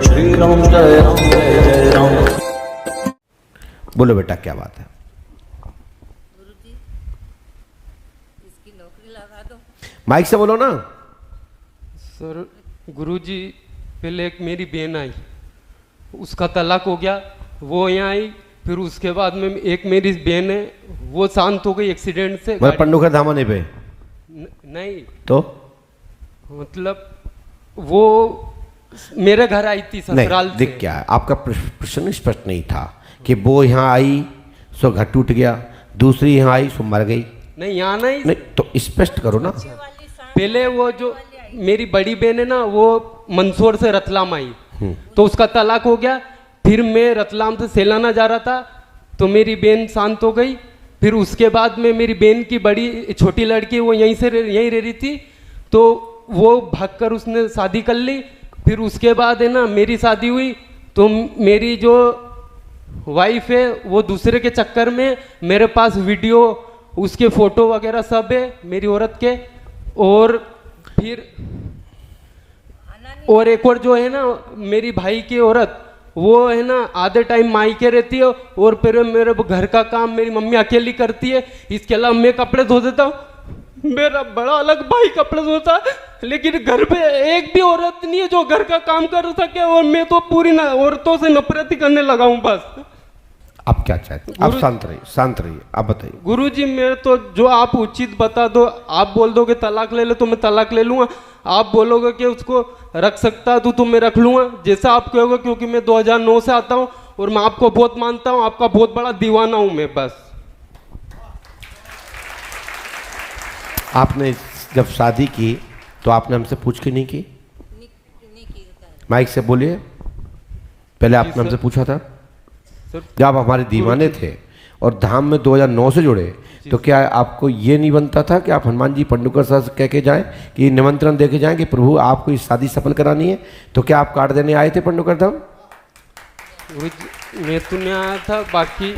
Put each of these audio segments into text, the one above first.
श्री राम जय राम जय जय राम। बोलो बेटा क्या बात है? गुरुजी, इसकी नौकरी लगा दो। माइक से बोलो ना। सर गुरुजी, पहले एक मेरी बहन आई, उसका तलाक हो गया, वो यहाँ आई। फिर उसके बाद में एक मेरी बहन है, वो शांत हो गई एक्सीडेंट से। मतलब पंडुकर धामाने पे? नहीं तो मतलब वो मेरे घर आई थी ससुराल नहीं, से। देख क्या है आपका प्रश्न स्पष्ट नहीं था कि वो यहाँ आई सो घर टूट गया, दूसरी यहाँ आई सो मर गई। नहीं यहाँ नहीं, तो स्पष्ट करो ना। पहले वो जो मेरी बड़ी बहन है ना, वो मंदसौर से रतलाम आई, तो उसका तलाक हो गया। फिर मैं रतलाम से सेलाना जा रहा था, तो मेरी बहन शांत हो गई। फिर उसके बाद में मेरी बहन की बड़ी छोटी लड़की, वो यहीं रह रही थी, तो वो भागकर उसने शादी कर ली। फिर उसके बाद है ना मेरी शादी हुई, तो मेरी जो वाइफ है वो दूसरे के चक्कर में, मेरे पास वीडियो उसके फोटो वगैरह सब है मेरी औरत के। और फिर और एक और जो है ना मेरी भाई की औरत, वो है ना आधे टाइम मायके रहती है, और फिर मेरे घर का काम मेरी मम्मी अकेली करती है। इसके अलावा मैं कपड़े धो देता हूँ, मेरा बड़ा अलग भाई कपड़े धोता है, लेकिन घर पे एक भी औरत नहीं है जो घर का काम कर सके। और मैं तो पूरी ना औरतों से नफरत ही करने लगा हूँ बस। आप क्या चाहते हैं? आप शांत रहिए, शांत रहिए, आप बताइए। गुरुजी, मैं तो जो आप उचित बता दो, आप बोल दोगे तलाक ले लो तो मैं तलाक ले लूंगा, आप बोलोगे कि उसको रख सकता तो मैं रख लूंगा, जैसा आप कहोगे, क्योंकि मैं 2009 से आता हूँ और मैं आपको बहुत मानता हूँ, आपका बहुत बड़ा दीवाना हूँ मैं बस। आपने जब शादी की तो आपने हमसे पूछ के नहीं की? माइक से बोलिए। पहले आपने हमसे पूछा था? जब आप हमारे दीवाने थे और धाम में 2009 से जुड़े, तो क्या आपको ये नहीं बनता था कि आप हनुमान जी पंडुकर साहब से कह के जाएं कि निमंत्रण दे के जाएं कि प्रभु आपको इस शादी सफल करानी है? तो क्या आप कार्ड देने आए थे पंडुकर धाम? मैं तो नहीं आया था, बाकी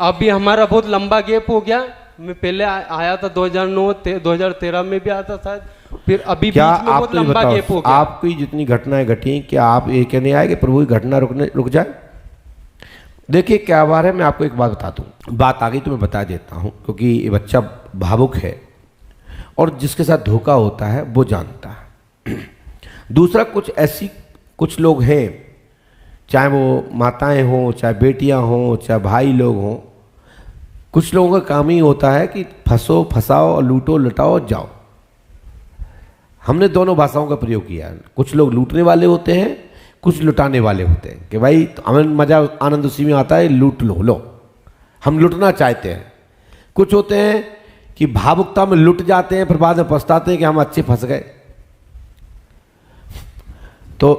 अभी हमारा बहुत लंबा गैप हो गया। मैं पहले आया था 2009 2013 में भी आया था शायद, फिर अभी क्या बीच में बहुत लंबा गैप हो गया। आपकी जितनी घटनाएं घटी, क्या आप ये कहने आए कि प्रभु की घटना रुक जाए? देखिए क्या बात है, मैं आपको एक बात बता दूं, बात आ गई तो मैं बता देता हूं, क्योंकि ये बच्चा भावुक है और जिसके साथ धोखा होता है वो जानता है। दूसरा, कुछ लोग हैं, चाहे वो माताएं हों, चाहे बेटियां हों, चाहे भाई लोग हों, कुछ लोगों का काम ही होता है कि फंसो फंसाओ, लूटो लुटाओ जाओ। हमने दोनों भाषाओं का प्रयोग किया है। कुछ लोग लूटने वाले होते हैं, कुछ लुटाने वाले होते हैं कि भाई तो हमें मजा आनंद उसी में आता है, लूट लो, हम लुटना चाहते हैं। कुछ होते हैं कि भावुकता में लुट जाते हैं, फिर बाद में पछताते हैं कि हम अच्छे फंस गए। तो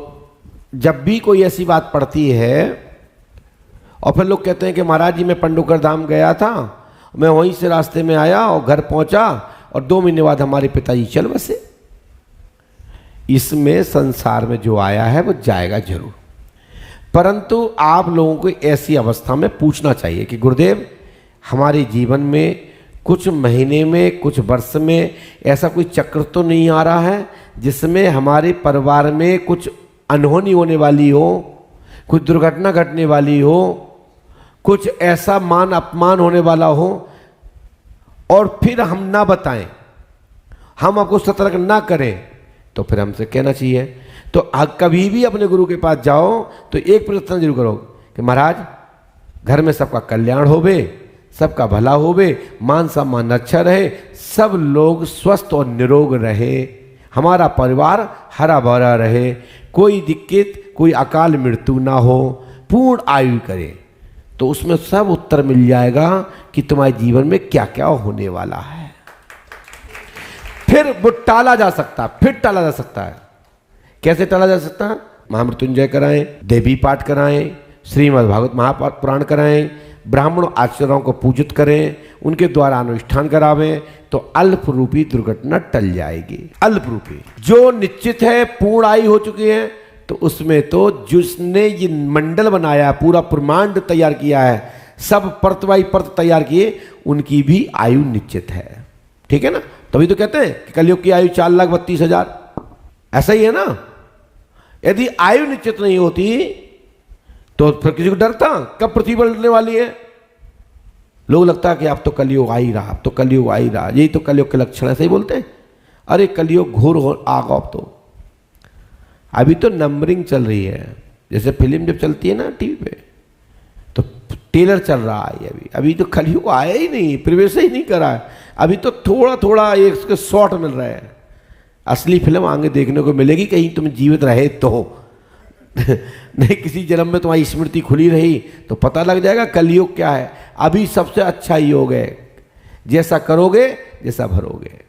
जब भी कोई ऐसी बात पड़ती है और फिर लोग कहते हैं कि महाराज जी मैं पंडुकर धाम गया था, मैं वहीं से रास्ते में आया और घर पहुंचा और 2 महीने बाद हमारे पिताजी चल बसे। इसमें संसार में जो आया है वो जाएगा जरूर, परंतु आप लोगों को ऐसी अवस्था में पूछना चाहिए कि गुरुदेव हमारे जीवन में कुछ महीने में, कुछ वर्ष में ऐसा कोई चक्र तो नहीं आ रहा है जिसमें हमारे परिवार में कुछ अनहोनी होने वाली हो, कुछ दुर्घटना घटने वाली हो, कुछ ऐसा मान अपमान होने वाला हो और फिर हम ना बताएं, हम आपको सतर्क ना करें, तो फिर हमसे कहना चाहिए। तो कभी भी अपने गुरु के पास जाओ तो एक प्रार्थना जरूर करो कि महाराज घर में सबका कल्याण होवे, सबका भला होवे, मान सम्मान अच्छा रहे, सब लोग स्वस्थ और निरोग रहे, हमारा परिवार हरा भरा रहे, कोई दिक्कत, कोई अकाल मृत्यु ना हो, पूर्ण आयु करे। तो उसमें सब उत्तर मिल जाएगा कि तुम्हारे जीवन में क्या क्या होने वाला है। फिर वो टाला जा सकता है, फिर टाला जा सकता है। कैसे टाला जा सकता है? महामृत्युंजय कराएं, देवी पाठ कराएं, श्रीमद् भागवत महापुराण कराएं, ब्राह्मण आचार्यों को पूजित करें, उनके द्वारा अनुष्ठान करावें, तो अल्प रूपी दुर्घटना टल जाएगी। अल्प रूपी जो निश्चित है, पूर्ण आयु हो चुकी है, तो उसमें तो जिसने ये मंडल बनाया, पूरा ब्रह्मांड तैयार किया है, सब परत बाई परत तैयार किए, उनकी भी आयु निश्चित है। ठीक है ना? तभी तो कहते हैं कि कलयुग की आयु 4,32,000, ऐसा ही है ना? यदि आयु निश्चित नहीं होती तो फिर किसी को डरता कब पृथ्वी पलटने वाली है। लोग लगता है कि अब तो कलयुग आ ही रहा, अब तो कलयुग आ ही रहा, यही तो कलयुग के लक्षण है, सही बोलते हैं। अरे कलयुग घोर हो आगा। अब तो अभी तो नंबरिंग चल रही है, जैसे फिल्म जब चलती है ना टीवी पे, तो टेलर चल रहा है अभी तो कलयुग आया ही नहीं, प्रवेश ही नहीं करा है, अभी तो थोड़ा थोड़ा एक उसके शॉट मिल रहे हैं। असली फिल्म आगे देखने को मिलेगी, कहीं तुम जीवित रहे तो नहीं किसी जन्म में तुम्हारी स्मृति खुली रही तो पता लग जाएगा कलयुग क्या है। अभी सबसे अच्छा योग है, जैसा करोगे जैसा भरोगे,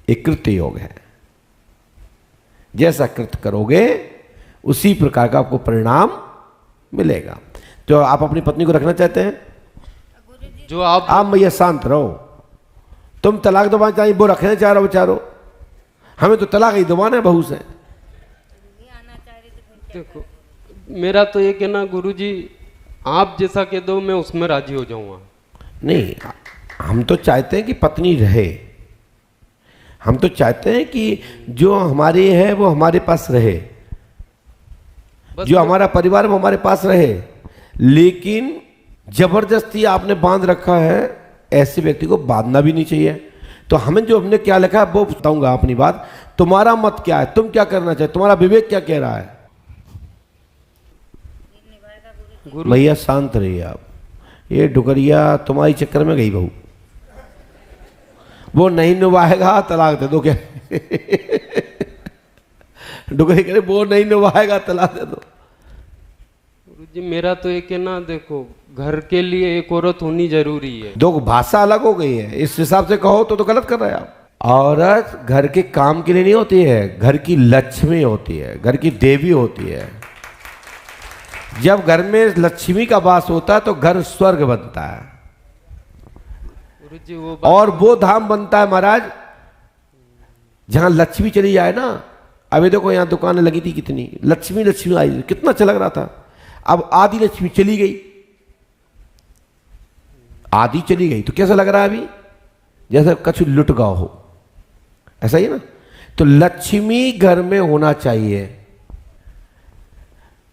एक कृत्य योग है। जैसा कृत्य करोगे उसी प्रकार का आपको परिणाम मिलेगा। तो आप अपनी पत्नी को रखना चाहते हैं, जो आप भैया शांत रहो। तुम तलाक दबाना चाहिए, वो रखना चाह रहे हो बेचारो, हमें तो तलाक ही दबाना है बहू से। देखो मेरा तो एक है ना गुरुजी, आप जैसा कह दो मैं उसमें राजी हो जाऊंगा। नहीं, हम तो चाहते हैं कि पत्नी रहे, हम तो चाहते हैं कि जो हमारी है वो हमारे पास रहे, जो हमारा परिवार वो हमारे पास रहे। लेकिन जबरदस्ती आपने बांध रखा है, ऐसे व्यक्ति को बांधना भी नहीं चाहिए। तो हमें जो हमने क्या लिखा है वो बताऊंगा अपनी बात। तुम्हारा मत क्या है, तुम क्या करना चाहते, तुम्हारा विवेक क्या कह रहा है। भैया शांत रहिए आप, ये डुगरिया तुम्हारी चक्कर में गई बहू, वो नहीं निभाएगा तलाक दे दो क्या डुगरी करे वो नहीं निभाएगा तलाक दे दो। गुरुजी मेरा तो एक है ना, देखो घर के लिए एक औरत होनी जरूरी है। दो भाषा अलग हो गई है, इस हिसाब से कहो तो गलत कर रहे हैं आप। औरत घर के काम के लिए नहीं होती है, घर की लक्ष्मी होती है, घर की देवी होती है। जब घर में लक्ष्मी का वास होता है तो घर स्वर्ग बनता है, गुरुजी और वो धाम बनता है महाराज जहां लक्ष्मी चली जाए ना। अभी देखो यहाँ दुकानें लगी थी, कितनी लक्ष्मी लक्ष्मी आई, कितना अच्छा लग रहा था। अब आदि लक्ष्मी चली गई, आदि चली गई तो कैसा लग रहा है अभी, जैसे कछु लुट गया हो, ऐसा ही है ना। तो लक्ष्मी घर में होना चाहिए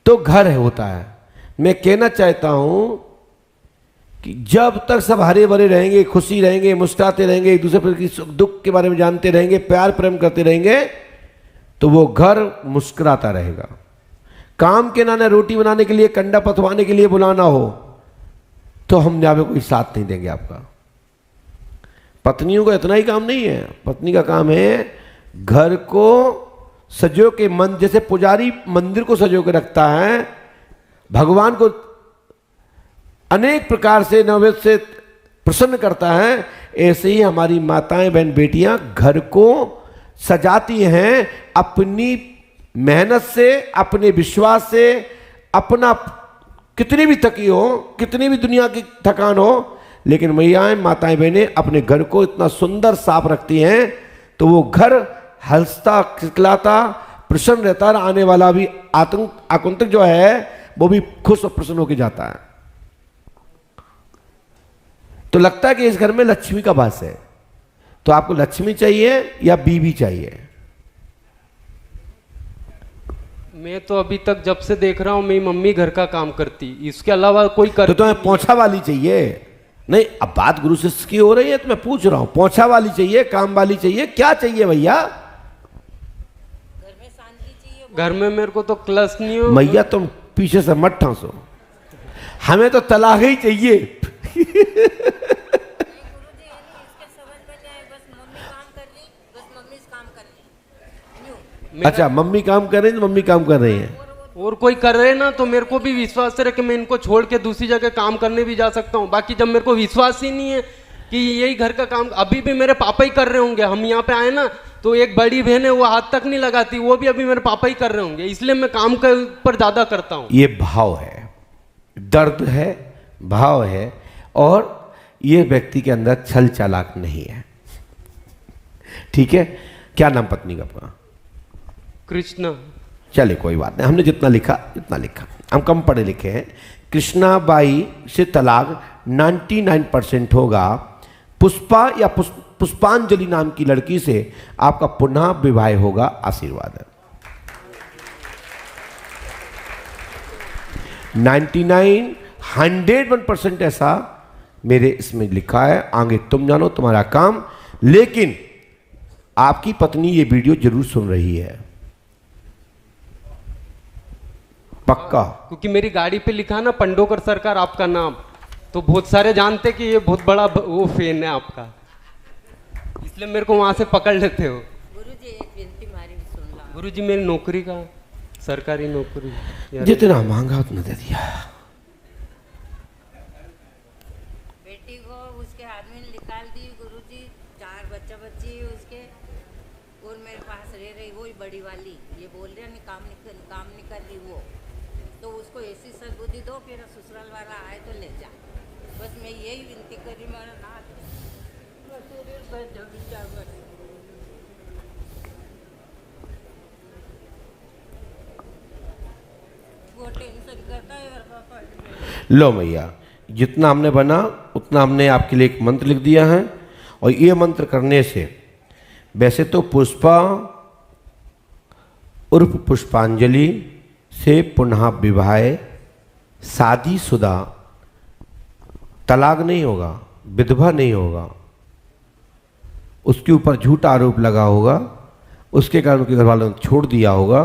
तो घर है होता है। मैं कहना चाहता हूं कि जब तक सब हरे भरे रहेंगे, खुशी रहेंगे, मुस्कुराते रहेंगे, एक दूसरे की सुख दुख के बारे में जानते रहेंगे, प्यार प्रेम करते रहेंगे, तो वो घर मुस्कुराता रहेगा। काम के नाने रोटी बनाने के लिए, कंडा पथवाने के लिए बुलाना हो तो हम यहाँ पे कोई साथ नहीं देंगे आपका। पत्नियों का इतना ही काम नहीं है, पत्नी का काम है घर को सजो के मन, जैसे पुजारी मंदिर को सजो के रखता है, भगवान को अनेक प्रकार से नैवेद्य से प्रसन्न करता है, ऐसे ही हमारी माताएं बहन बेटियां घर को सजाती हैं अपनी मेहनत से, अपने विश्वास से। अपना कितनी भी थकी हो, कितनी भी दुनिया की थकान हो, लेकिन मैयाएं माताएं बहनें अपने घर को इतना सुंदर साफ रखती हैं तो वो घर हंसता खिलखिलाता प्रसन्न रहता है। आने वाला भी आगंतुक जो है वो भी खुश और प्रसन्न होकर जाता है। तो लगता है कि इस घर में लक्ष्मी का वास है। तो आपको लक्ष्मी चाहिए या बीवी चाहिए? मैं तो अभी तक जब से देख रहा हूं मेरी मम्मी घर का काम करती, इसके अलावा कोई कर। तो तुम्हें पोंछा वाली चाहिए? नहीं, अब बात गुरु शिष्य की हो रही है तो मैं पूछ रहा हूं, पोंछा वाली चाहिए, काम वाली चाहिए, क्या चाहिए भैया? घर में शांति चाहिए। घर में मेरे को तो क्लस नहीं हो। मैया तुम पीछे से मत ठांसो, हमें तो तलाक ही चाहिए। गुरुजी इसके समझ में जाए, बस मम्मी काम कर रही, बस मम्मी काम कर रही। अच्छा, मम्मी काम कर रही है तो मम्मी काम कर रही है, और कोई कर रहे ना तो मेरे को भी विश्वास है कि मैं इनको छोड़ के दूसरी जगह काम करने भी जा सकता हूँ। बाकी जब मेरे को विश्वास ही नहीं है कि यही घर का काम अभी भी मेरे पापा ही कर रहे होंगे, हम यहाँ पे आए ना तो एक बड़ी बहन है वो हाथ तक नहीं लगाती, वो भी अभी मेरे पापा ही कर रहे होंगे, इसलिए मैं काम के ऊपर ज्यादा करता हूँ। ये भाव है, दर्द है, भाव है, और ये व्यक्ति के अंदर छल चालाक नहीं है। ठीक है, क्या नाम पत्नी का आपका? कृष्णा। चले कोई बात नहीं, हमने जितना लिखा इतना लिखा, हम कम पढ़े लिखे हैं। कृष्णा बाई से तलाक 99% होगा। पुष्पा या पुष्पांजलि नाम की लड़की से आपका पुनः विवाह होगा। आशीर्वाद है। 99 101% ऐसा मेरे इसमें लिखा है। आगे तुम जानो तुम्हारा काम। लेकिन आपकी पत्नी ये वीडियो जरूर सुन रही है, पक्का। क्योंकि मेरी गाड़ी पे लिखा ना पंडोकर सरकार आपका नाम, तो बहुत सारे जानते कि ये बहुत बड़ा वो फैन है आपका, इसलिए मेरे को वहां से पकड़ लेते हो। गुरुजी एक विनती मारी सुन ला। गुरुजी मेरी नौकरी का, सरकारी नौकरी यार। जितना मांगा उतना दे दिया। बेटी को उसके आदमी ने निकाल दी गुरुजी, 4 बच्चा बच्ची उसके, और मेरे पास रह रही वही बड़ी वाली। ये बोल रहे नहीं काम नहीं कर रही वो, तो उसको ऐसी सद्बुद्धि दो फिर ससुराल वाला आए तो ले जा। बस मैं यही विनती कर रही, मेरा नाथ वो टेंशन करता है मेरा पापा। लो मैया, जितना हमने बना उतना हमने आपके लिए एक मंत्र लिख दिया है। और ये मंत्र करने से वैसे तो पुष्पा उर्फ पुष्पांजलि से पुनः विवाह, शादीशुदा, तलाक नहीं होगा, विधवा नहीं होगा, उसके ऊपर झूठा आरोप लगा होगा, उसके कारण उसके घर वालों ने छोड़ दिया होगा,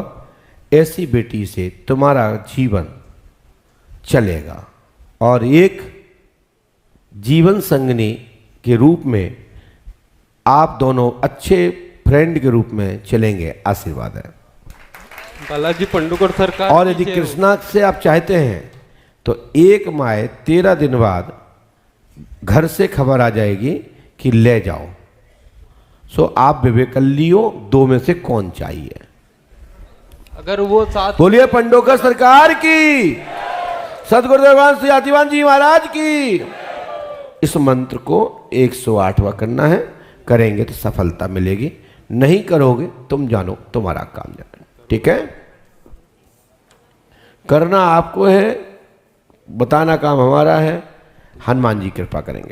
ऐसी बेटी से तुम्हारा जीवन चलेगा और एक जीवन संगनी के रूप में आप दोनों अच्छे फ्रेंड के रूप में चलेंगे। आशीर्वाद है बालाजी पंडोकर सरकार। और यदि कृष्णा से आप चाहते हैं तो 1 माह 13 दिन बाद घर से खबर आ जाएगी कि ले जाओ। सो आप विवेक कर लियो, 2 में से कौन चाहिए। अगर वो साथ बोलिए पंडोकर सरकार की, सदगुरुदेवान श्री आदिवान जी महाराज की। इस मंत्र को 108वां करना है, करेंगे तो सफलता मिलेगी, नहीं करोगे तुम जानो तुम्हारा काम जानो। ठीक है, करना आपको है, बताना काम हमारा है। हनुमान जी कृपा करेंगे।